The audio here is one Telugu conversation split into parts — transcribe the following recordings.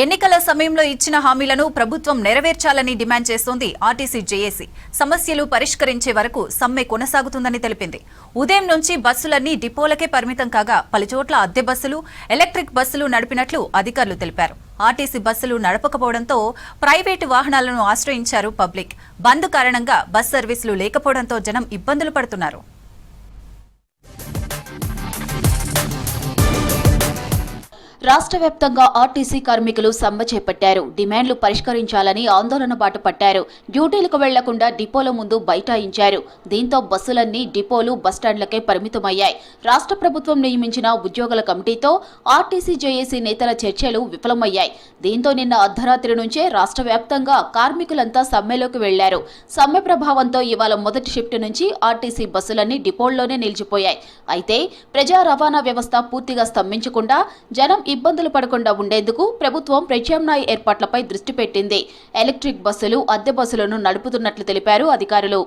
ఎన్నికల సమయంలో ఇచ్చిన హామీలను ప్రభుత్వం నెరవేర్చాలని డిమాండ్ చేస్తోంది ఆర్టీసీ జేఏసీ. సమస్యలు పరిష్కరించే వరకు సమ్మె కొనసాగుతుందని తెలిపింది. ఉదయం నుంచి బస్సులన్నీ డిపోలకే పరిమితం కాగా పలుచోట్ల అద్దె బస్సులు, ఎలక్ట్రిక్ బస్సులు నడిపినట్లు అధికారులు తెలిపారు. ఆర్టీసీ బస్సులు నడపకపోవడంతో ప్రైవేటు వాహనాలను ఆశ్రయించారు పబ్లిక్. బంద్ కారణంగా బస్ సర్వీసులు లేకపోవడంతో జనం ఇబ్బందులు పడుతున్నారు. రాష్ట్ర వ్యాప్తంగా ఆర్టీసీ కార్మికులు సమ్మె చేపట్టారు. డిమాండ్లు పరిష్కరించాలని ఆందోళన బాట పట్టారు. డ్యూటీలకు వెళ్లకుండా డిపోల ముందు బైఠాయించారు. దీంతో బస్సులన్నీ డిపోలు, బస్టాండ్లకే పరిమితమయ్యాయి. రాష్ట్ర ప్రభుత్వం నియమించిన ఉద్యోగుల కమిటీతో ఆర్టీసీ జేఏసీ నేతల చర్చలు విఫలమయ్యాయి. దీంతో నిన్న అర్ధరాత్రి నుంచే రాష్ట్ర వ్యాప్తంగా కార్మికులంతా సమ్మెలోకి వెళ్లారు. సమ్మె ప్రభావంతో ఇవాళ మొదటి షిఫ్ట్ నుంచి ఆర్టీసీ బస్సులన్నీ డిపోల్లోనే నిలిచిపోయాయి. అయితే ప్రజా రవాణా వ్యవస్థ పూర్తిగా స్తంభించకుండా జనం ఇబ్బందులు పడకుండా ఉండేందుకు ప్రభుత్వం ప్రత్యామ్నాయ ఏర్పాట్లపై దృష్టి పెట్టింది. ఎలక్ట్రిక్ బస్సులు, అద్దె బస్సులను నడుపుతున్నట్లు తెలిపారు అధికారులు.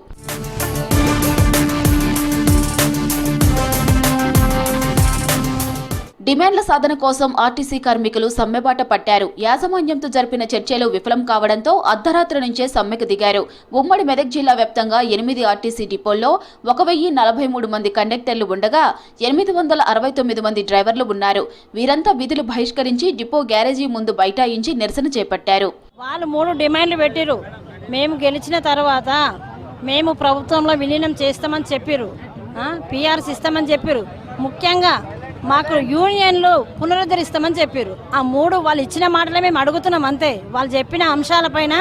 డిమాండ్ల సాధన కోసం ఆర్టీసీ కార్మికులు సమ్మెబాట పట్టారు. యాజమాన్యంతో జరిపిన చర్చలు విఫలం కావడంతో అర్ధరాత్రి నుంచే సమ్మెకు దిగారు. ఉమ్మడి మెదక్ జిల్లా వ్యాప్తంగా 8 ఆర్టీసీ డిపోల్లో 1043 మంది కండక్టర్లు ఉండగా 869 మంది డ్రైవర్లు ఉన్నారు. వీరంతా విధులు బహిష్కరించి డిపో గ్యారేజీ ముందు బైఠాయించి నిరసన చేపట్టారు. వాళ్ళు 3 డిమాండ్లు పెట్టిరు. మేము గెలిచిన తర్వాత మేము ప్రభుత్వంలో విలీనం చేస్తామని చెప్పిరు, పిఆర్స్ ఇస్తామని చెప్పిరు. ముఖ్యంగా మాకు యూనియన్లు పునరుద్ధరిస్తామని చెప్పారు. ఆ 3 వాళ్ళు ఇచ్చిన మాటలే మేము అడుగుతున్నాం అంతే. వాళ్ళు చెప్పిన అంశాలపైన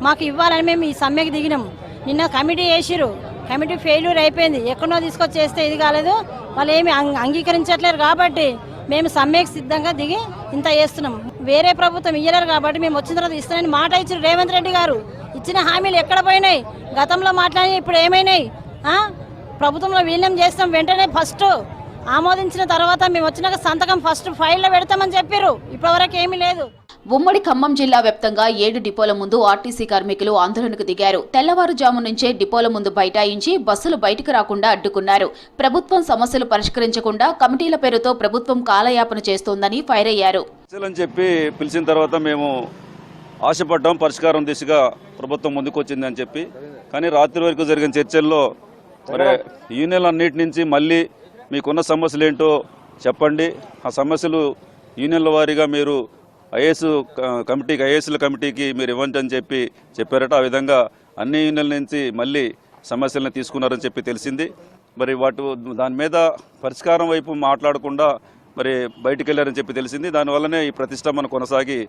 మాకు ఇవ్వాలని మేము ఈ సమ్మెకి దిగినాం. నిన్న కమిటీ వేసిరు, కమిటీ ఫెయిల్యూర్ అయిపోయింది. ఎక్కడో తీసుకొచ్చి చేస్తే ఇది కాలేదు, వాళ్ళు ఏమి అంగీకరించట్లేరు. కాబట్టి మేము సమ్మెకి సిద్ధంగా దిగి ఇంత చేస్తున్నాం. వేరే ప్రభుత్వం ఇయ్యలేరు కాబట్టి మేము వచ్చిన తర్వాత ఇస్తానని మాట ఇచ్చారు రేవంత్ రెడ్డి గారు. ఇచ్చిన హామీలు ఎక్కడ పోయినాయి? గతంలో మాట్లాడి ఇప్పుడు ఏమైనాయి? ప్రభుత్వంలో విలీనం చేస్తాం వెంటనే ఫస్ట్ ఆమోదించిన తర్వాత మేము వచ్చినాక సంతకం ఫస్ట్ ఫైల్లో పెడతామని చెప్పారు. ఇప్పటివరకు ఏమీ లేదు. ఉమ్మడి ఖమ్మం జిల్లా వ్యాప్తంగా 7 డిపోల ముందు ఆర్టీసీ కార్మికులు ఆందోళనకు దిగారు. తెల్లవారుజాము నుంచే డిపోల ముందు బైఠాయించి బస్సులు బయటకు రాకుండా అడ్డుకున్నారు. ప్రభుత్వం సమస్యలు పరిష్కరించకుండా కమిటీల పేరుతో ప్రభుత్వం కాలయాపన చేస్తోందని ఫైర్ అయ్యారు. చెప్పి పిలిచిన తర్వాత మేము ఆశపడ్డాం పరిష్కారం దిశగా ప్రభుత్వం ముందుకు వచ్చిందని చెప్పి. కానీ రాత్రి వరకు జరిగిన చర్చల్లో మరి యూనియన్లు అన్నిటి నుంచి మళ్ళీ మీకున్న సమస్యలు ఏంటో చెప్పండి, ఆ సమస్యలు యూనియన్ల వారీగా మీరు ఐఏఎస్ల కమిటీకి మీరు ఇవ్వండి అని చెప్పారట. ఆ విధంగా అన్ని యూనియన్ల నుంచి మళ్ళీ సమస్యలను తీసుకున్నారని చెప్పి తెలిసింది. మరి దాని మీద పరిష్కారం వైపు మాట్లాడకుండా మరి బయటికి వెళ్ళారని చెప్పి తెలిసింది. దానివల్లనే ఈ ప్రతిష్టంభన కొనసాగి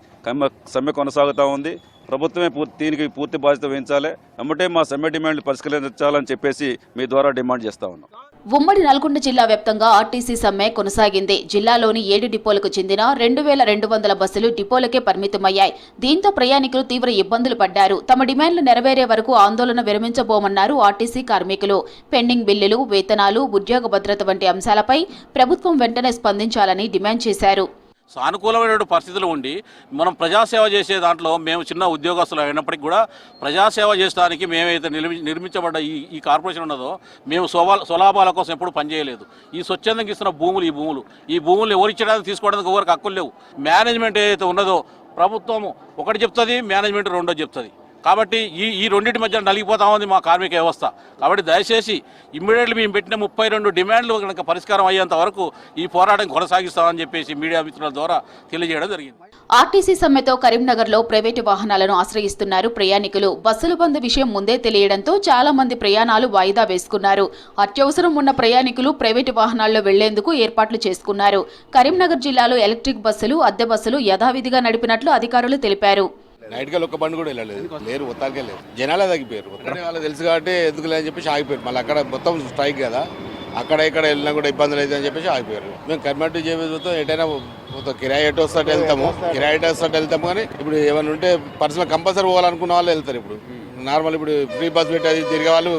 సమ్మె కొనసాగుతూ ఉంది. ప్రభుత్వమే దీనికి పూర్తి బాధ్యత వహించాలి. వెంబటే మా సమ్మె డిమాండ్లు పరిష్కరించాలని చెప్పేసి మీ ద్వారా డిమాండ్ చేస్తా ఉన్నాం. ఉమ్మడి నల్గొండ జిల్లా వ్యాప్తంగా ఆర్టీసీ సమ్మె కొనసాగింది. జిల్లాలోని 7 డిపోలకు చెందిన 2200 బస్సులు డిపోలకే పరిమితమయ్యాయి. దీంతో ప్రయాణికులు తీవ్ర ఇబ్బందులు పడ్డారు. తమ డిమాండ్లు నెరవేరే వరకు ఆందోళన విరమించబోమన్నారు ఆర్టీసీ కార్మికులు. పెండింగ్ బిల్లులు, వేతనాలు, ఉద్యోగ భద్రత వంటి అంశాలపై ప్రభుత్వం వెంటనే స్పందించాలని డిమాండ్ చేశారు. సానుకూలమైన పరిస్థితులు ఉండి మనం ప్రజాసేవ చేసే దాంట్లో మేము చిన్న ఉద్యోగస్తులు అయినప్పటికీ కూడా ప్రజాసేవ చేయడానికి మేమైతే నిర్మించబడ్డ ఈ కార్పొరేషన్ ఉన్నదో మేము స్వలాభాల కోసం ఎప్పుడు పనిచేయలేదు. ఈ స్వచ్ఛందంగా ఇస్తున్న ఈ భూములు ఎవరు ఇచ్చడానికి తీసుకోవడానికి ఎవరికి హక్కులు లేవు. మేనేజ్మెంట్ ఏదైతే ఉన్నదో ప్రభుత్వం ఒకటి చెప్తుంది, మేనేజ్మెంట్ రెండో చెప్తుంది. కాబట్టి ఈ రెండింటి మధ్య నలిగిపోతా ఉంది మా కార్మిక వ్యవస్థ. కాబట్టి దయచేసి ఇమ్మీడియట్లీ మేము పెట్టిన 32 డిమాండ్లు కనుక పరిష్కారం అయ్యేంత వరకు ఈ పోరాటం కొనసాగిస్తామని చెప్పేసి మీడియా మిత్రుల ద్వారా తెలియజేయడం జరిగింది. ఆర్టీసీ సమ్మెతో కరీంనగర్లో ప్రైవేటు వాహనాలను ఆశ్రయిస్తున్నారు ప్రయాణికులు. బస్సుల బంద్ విషయం ముందే తెలియడంతో చాలా మంది ప్రయాణాలు వాయిదా వేసుకున్నారు. అత్యవసరం ఉన్న ప్రయాణికులు ప్రైవేటు వాహనాల్లో వెళ్లేందుకు ఏర్పాట్లు చేసుకున్నారు. కరీంనగర్ జిల్లాలో ఎలక్ట్రిక్ బస్సులు, అద్దె బస్సులు యథావిధిగా నడిపినట్లు అధికారులు తెలిపారు. నైట్ గా ఒక్క బండి కూడా లేరు మొత్తానికే లేరు. జనాలే తగ్గిపోయారు. వాళ్ళు తెలుసు కాబట్టి ఎందుకు లేదని చెప్పేసి ఆగిపోయారు. మళ్ళీ అక్కడ మొత్తం స్ట్రైక్ కదా, అక్కడ ఇక్కడ వెళ్ళినా కూడా ఇబ్బందులు అవుతుందని చెప్పేసి ఆగిపోయారు. మేము కర్మాటి చేపతో ఎటైనా కిరాయి ఎటు వస్తాడు వెళ్తాము కానీ ఇప్పుడు ఏమైనా ఉంటే పర్సనల్ కంపల్సరీ పోవాలనుకున్న వాళ్ళు వెళ్తారు. ఇప్పుడు నార్మల్ ఇప్పుడు ఫ్రీ బస్ పెట్టి అది తిరిగే వాళ్ళు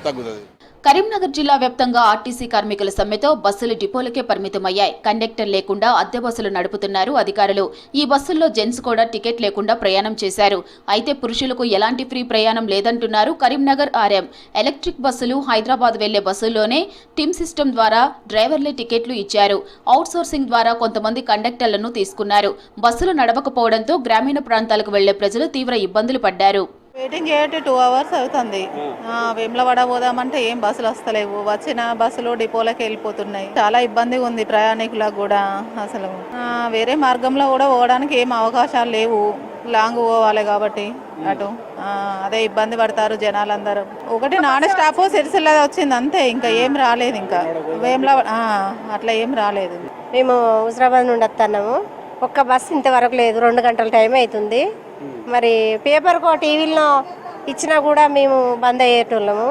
తగ్గుతుంది. కరీంనగర్ జిల్లా వ్యాప్తంగా ఆర్టీసీ కార్మికుల సమ్మెతో బస్సులు డిపోలకే పరిమితమయ్యాయి. కండక్టర్ లేకుండా అద్దె బస్సులు నడుపుతున్నారు అధికారులు. ఈ బస్సుల్లో జెంట్స్ కూడా టికెట్ లేకుండా ప్రయాణం చేశారు. అయితే పురుషులకు ఎలాంటి ఫ్రీ ప్రయాణం లేదంటున్నారు కరీంనగర్ ఆర్ఎం. ఎలక్ట్రిక్ బస్సులు హైదరాబాద్ వెళ్లే బస్సుల్లోనే టిమ్ సిస్టమ్ ద్వారా డ్రైవర్లే టికెట్లు ఇచ్చారు. అవుట్సోర్సింగ్ ద్వారా కొంతమంది కండక్టర్లను తీసుకున్నారు. బస్సులు నడవకపోవడంతో గ్రామీణ ప్రాంతాలకు వెళ్లే ప్రజలు తీవ్ర ఇబ్బందులు పడ్డారు. వెయిటింగ్ చేయటి 2 hours అవుతుంది. వేములవాడ పోదామంటే ఏం బస్సులు వస్తలేవు. వచ్చిన బస్సులు డిపోలకి వెళ్ళిపోతున్నాయి. చాలా ఇబ్బందిగా ఉంది ప్రయాణికులకు కూడా. అసలు వేరే మార్గంలో కూడా పోవడానికి ఏం అవకాశాలు లేవు. లాంగ్ పోవాలి కాబట్టి అటు అదే ఇబ్బంది పడతారు జనాలందరూ. ఒకటి నాన్ స్టాప్ సిరిసిల్ల వచ్చింది అంతే, ఇంకా ఏం రాలేదు. ఇంకా వేములవాడ అట్లా ఏం రాలేదు. మేము హుజరాబాద్ నుండి వస్తున్నాము. ఒక్క బస్సు ఇంతవరకు లేదు. 2 గంటల టైం అవుతుంది. మరి పేపర్కో టీవీలో ఇచ్చినా కూడా మేము బంద్ అయ్యేటోళ్ళము.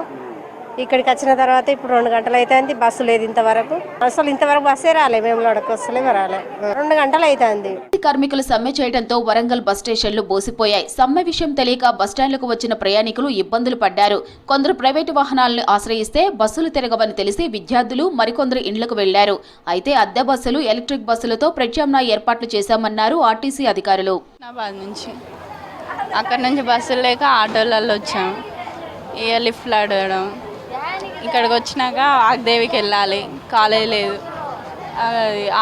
ఇక్కడికి వచ్చిన తర్వాత ఇప్పుడు 2 గంటలు అవుతుంది, బస్సు లేదు ఇంతవరకు. అసలు ఇంతవరకు బస్సే రాలే, మేము వస్తలే రాలే. 2 గంటలు అవుతుంది. కార్మికులు సమ్మె చేయడంతో వరంగల్ బస్ స్టేషన్లు బోసిపోయాయి. సమ్మె విషయం తెలియక బస్టాండ్లకు వచ్చిన ప్రయాణికులు ఇబ్బందులు పడ్డారు. కొందరు ప్రైవేటు వాహనాలను ఆశ్రయిస్తే బస్సులు తిరగవని తెలిసి విద్యార్థులు మరికొందరు ఇండ్లకు వెళ్లారు. అయితే అద్దె బస్సులు, ఎలక్ట్రిక్ బస్సులతో ప్రత్యామ్నాయ ఏర్పాట్లు చేశామన్నారు ఆర్టీసీ అధికారులు. అక్కడి నుంచి బస్సులు లేక ఆటోలలో వచ్చాము. ఇక లిఫ్ట్లు అడగడం, ఇక్కడికి వచ్చినాక వాగ్దేవికి వెళ్ళాలి, కాలేజ్ లేదు.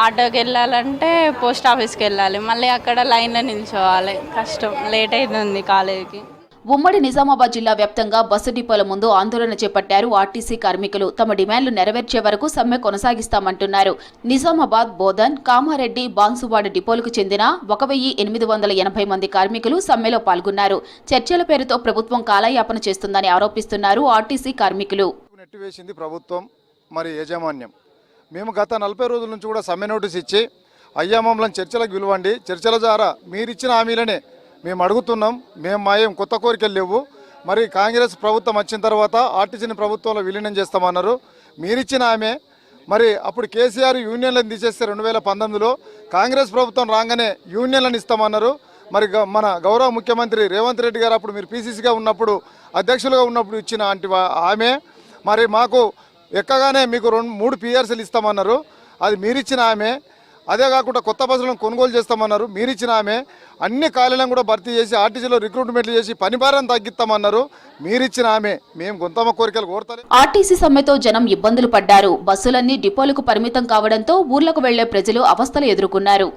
ఆటోకి వెళ్ళాలంటే పోస్ట్ ఆఫీస్కి వెళ్ళాలి, మళ్ళీ అక్కడ లైన్లో నిల్చోవాలి. కష్టం, లేట్ అవుతుంది కాలేజీకి. ఉమ్మడి నిజామాబాద్ జిల్లా వ్యాప్తంగా బస్సు డిపోల ముందు ఆందోళన చేపట్టారు ఆర్టీసీ కార్మికులు. తమ డిమాండ్లు నెరవేర్చే వరకు సమ్మె కొనసాగిస్తామంటున్నారు. నిజామాబాద్, బోధన్, కామారెడ్డి, బాన్సువాడ డిపోలకు చెందిన 1880 మంది కార్మికులు సమ్మెలో పాల్గొన్నారు. చర్చల పేరుతో ప్రభుత్వం కాలయాపన చేస్తుందని ఆరోపిస్తున్నారు ఆర్టీసీ కార్మికులు. నెట్టివేసింది ప్రభుత్వం, మరి యాజమాన్యం. మేము గత 40 రోజుల నుంచి కూడా సమ్మె నోటీస్ ఇచ్చి అయ్యా మమ్మల్ని చర్చలకు పిలవండి, చర్చల ద్వారా మీరిచ్చిన హామీలనే మేము అడుగుతున్నాం, మేము మాయం కొత్త కోరికలు లేవు. మరి కాంగ్రెస్ ప్రభుత్వం వచ్చిన తర్వాత ఆర్టీసీని ప్రభుత్వంలో విలీనం చేస్తామన్నారు. మీరిచ్చిన ఆమె మరి అప్పుడు కేసీఆర్ యూనియన్లను తీసేస్తే 2019లో కాంగ్రెస్ ప్రభుత్వం రాగానే యూనియన్లను ఇస్తామన్నారు. మరి మన గౌరవ ముఖ్యమంత్రి రేవంత్ రెడ్డి గారు అప్పుడు మీరు పీసీసీగా ఉన్నప్పుడు, అధ్యక్షులుగా ఉన్నప్పుడు ఇచ్చిన ఆమె మరి మాకు ఎక్కగానే మీకు 3 PRCలు ఇస్తామన్నారు. అది మీరిచ్చిన ఆమె. అదే కాకుండా కొత్త బస్సులను కొనుగోలు చేస్తామన్నారు. మీరిచ్చిన ఆమె. అన్ని ఖాళీలను కూడా భర్తీ చేసి ఆర్టీసీలో రిక్రూట్మెంట్లు చేసి పని భారం తగ్గిస్తామన్నారు. మీరిచ్చిన ఆమె. మేము గొంతమ్మ కోరికలు కోరతారు. ఆర్టీసీ సమ్మెతో జనం ఇబ్బందులు పడ్డారు. బస్సులన్నీ డిపోలకు పరిమితం కావడంతో ఊర్లకు వెళ్లే ప్రజలు అవస్థలు ఎదుర్కొన్నారు.